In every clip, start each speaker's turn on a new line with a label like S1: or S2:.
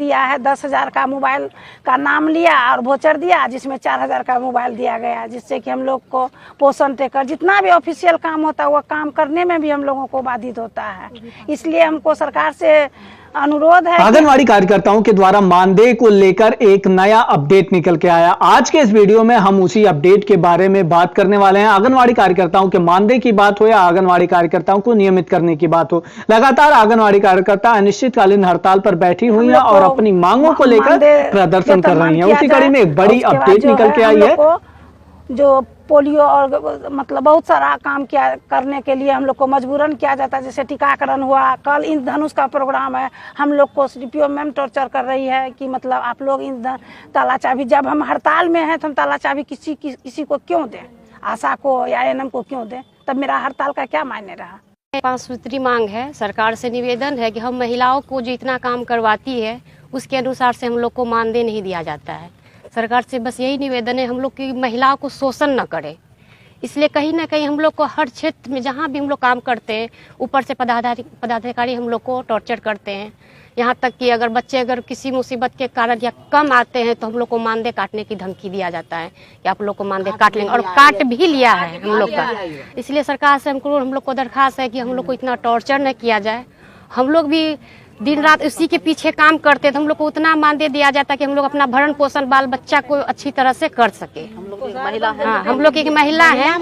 S1: दिया है 10,000 का मोबाइल का नाम लिया और वोचर दिया, जिसमें 4,000 का मोबाइल दिया गया, जिससे कि हम लोग को पोषण टेकर जितना भी ऑफिशियल काम होता है वो काम करने में भी हम लोगों को बाधित होता है। इसलिए हमको सरकार से अनुरोध है।
S2: आंगनवाड़ी कार्यकर्ताओं के द्वारा मानदेय को लेकर एक नया अपडेट निकल के आया। आज के इस वीडियो में हम उसी अपडेट के बारे में बात करने वाले हैं। आंगनवाड़ी कार्यकर्ताओं के मानदेय की बात हो या आंगनवाड़ी कार्यकर्ताओं को नियमित करने की बात हो, लगातार आंगनवाड़ी कार्यकर्ता अनिश्चितकालीन हड़ताल पर बैठी हुई हैं और अपनी मांगों को लेकर प्रदर्शन कर रही हैं। उसी कड़ी में एक बड़ी अपडेट निकल के आई है।
S1: जो पोलियो और मतलब बहुत सारा काम करने के लिए हम लोग को मजबूरन किया जाता है, जैसे टीकाकरण हुआ, कल इंद्रधनुष का प्रोग्राम है। हम लोग को सीडीपीओ मैम टॉर्चर कर रही है कि मतलब आप लोग ताला चाबी, जब हम हड़ताल में हैं तो हम ताला चाबी किसी को क्यों दें, आशा को या एएनएम को क्यों दें, तब मेरा हड़ताल का क्या मायने रहा।
S3: 5 सूत्री मांग है। सरकार से निवेदन है कि हम महिलाओं को जो इतना काम करवाती है उसके अनुसार से हम लोग को मानदेय नहीं दिया जाता है। सरकार से बस यही निवेदन है हम लोग की महिलाओं को शोषण न करे। इसलिए कहीं ना कहीं हम लोग को हर क्षेत्र में जहाँ भी हम लोग काम करते हैं ऊपर से पदाधिकारी हम लोग को टॉर्चर करते हैं। यहाँ तक कि अगर किसी मुसीबत के कारण या कम आते हैं तो हम लोग को मानदेय काटने की धमकी दिया जाता है कि आप लोग को मानदेय काट लेंगे, और काट भी लिया है हम लोग का। इसलिए सरकार से हम लोग को दरखास्त है कि हम लोग को इतना टॉर्चर न किया जाए। हम लोग भी दिन रात उसी के पीछे काम करते हैं तो हम लोग को उतना मानदेय दिया जाता है कि हम लोग अपना भरण पोषण बाल बच्चा को अच्छी तरह से कर सके। हम लोग एक महिला है, हम लोग एक महिला है।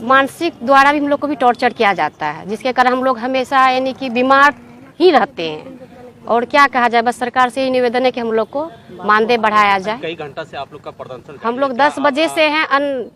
S3: मानसिक द्वारा भी हम लोग को भी टॉर्चर किया जाता है, जिसके कारण हम लोग हमेशा यानी कि बीमार ही रहते हैं। और क्या कहा जाए, बस सरकार से ही निवेदन है कि हम लोग को मानदेय बढ़ाया जाए।
S4: कई घंटा से आप लोग का प्रदर्शन,
S3: हम लोग 10 बजे से हैं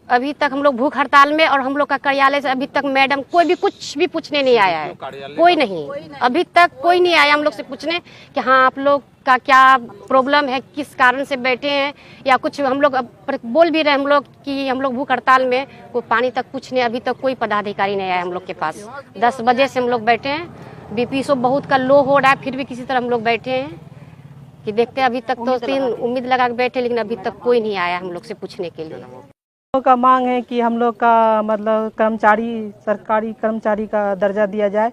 S3: अभी तक हम लोग भूख हड़ताल में, और हम लोग का कार्यालय से अभी तक मैडम कोई भी कुछ भी पूछने नहीं आया है। कोई नहीं, अभी तक कोई नहीं आया हम लोग से पूछने कि हाँ आप लोग का क्या प्रॉब्लम है, किस कारण से बैठे हैं, या कुछ हम लोग बोल भी रहे हम लोग कि हम लोग भूख हड़ताल में कोई पानी तक पूछने अभी तक कोई पदाधिकारी नहीं आया हम लोग के पास। 10 बजे से हम लोग बैठे हैं। बीपी सो बहुत का लो हो रहा है, फिर भी किसी तरह हम लोग बैठे हैं कि देखते हैं। अभी तक तो 3 उम्मीद लगा के बैठे, लेकिन अभी तक कोई नहीं आया हम लोग से पूछने के लिए।
S5: हम लोग का मांग है कि हम लोग का मतलब सरकारी कर्मचारी का दर्जा दिया जाए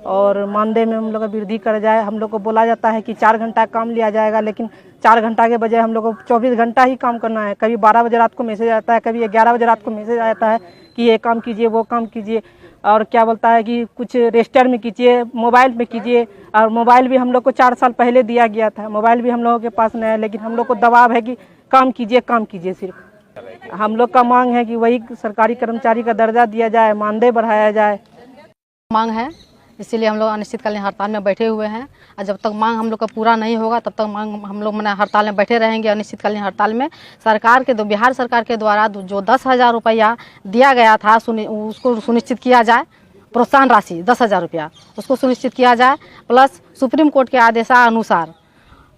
S5: और मानदेय में हम लोग का वृद्धि कर जाए। हम लोग को बोला जाता है कि 4 घंटा काम लिया जाएगा, लेकिन 4 घंटा के बजाय हम लोग को 24 घंटा ही काम करना है। कभी 12 बजे रात को मैसेज आता है, कभी 11 बजे रात को मैसेज आता है कि ये काम कीजिए, वो काम कीजिए, और क्या बोलता है कि कुछ रजिस्टर में कीजिए, मोबाइल में कीजिए। और मोबाइल भी हम लोग को 4 साल पहले दिया गया था, मोबाइल भी हम लोगों के पास नहीं है, लेकिन हम लोग को दबाव है कि काम कीजिए सिर्फ। हम लोग का मांग है कि वही सरकारी कर्मचारी का दर्जा दिया जाए, मानदेय बढ़ाया जाए।
S6: मांग है, इसीलिए हम लोग अनिश्चितकालीन हड़ताल में बैठे हुए हैं। और जब तक मांग हम लोग का पूरा नहीं होगा तब तक मांग हम लोग हड़ताल में बैठे रहेंगे। अनिश्चितकालीन हड़ताल में सरकार के बिहार सरकार के द्वारा जो 10,000 रुपया दिया गया था उसको सुनिश्चित किया जाए। प्रोत्साहन राशि 10,000 रुपया उसको सुनिश्चित किया जाए, प्लस सुप्रीम कोर्ट के आदेशानुसार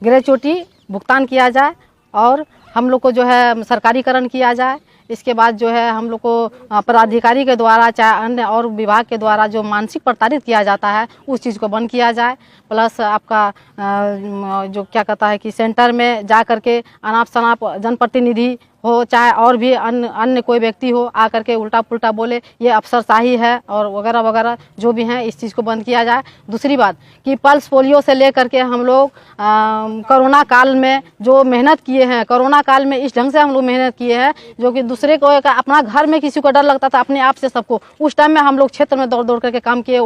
S6: ग्रेच्युटी भुगतान किया जाए, और हम लोग को जो है सरकारीकरण किया जाए। इसके बाद जो है हम लोग को पदाधिकारी के द्वारा चाहे अन्य और विभाग के द्वारा जो मानसिक प्रताड़ित किया जाता है उस चीज़ को बंद किया जाए। प्लस आपका जो क्या कहता है कि सेंटर में जा करके अनाप शनाप जनप्रतिनिधि हो चाहे और भी अन्य कोई व्यक्ति हो आकर के उल्टा पुल्टा बोले, ये अफसरशाही है और वगैरह वगैरह जो भी हैं, इस चीज़ को बंद किया जाए। दूसरी बात कि पल्स पोलियो से लेकर के हम लोग कोरोना काल में जो मेहनत किए हैं, कोरोना काल में इस ढंग से हम लोग मेहनत किए हैं जो कि दूसरे को अपना घर में किसी को डर लगता था, अपने आप से सबको उस टाइम में हम लोग क्षेत्र में दौड़ दौड़ करके काम किए।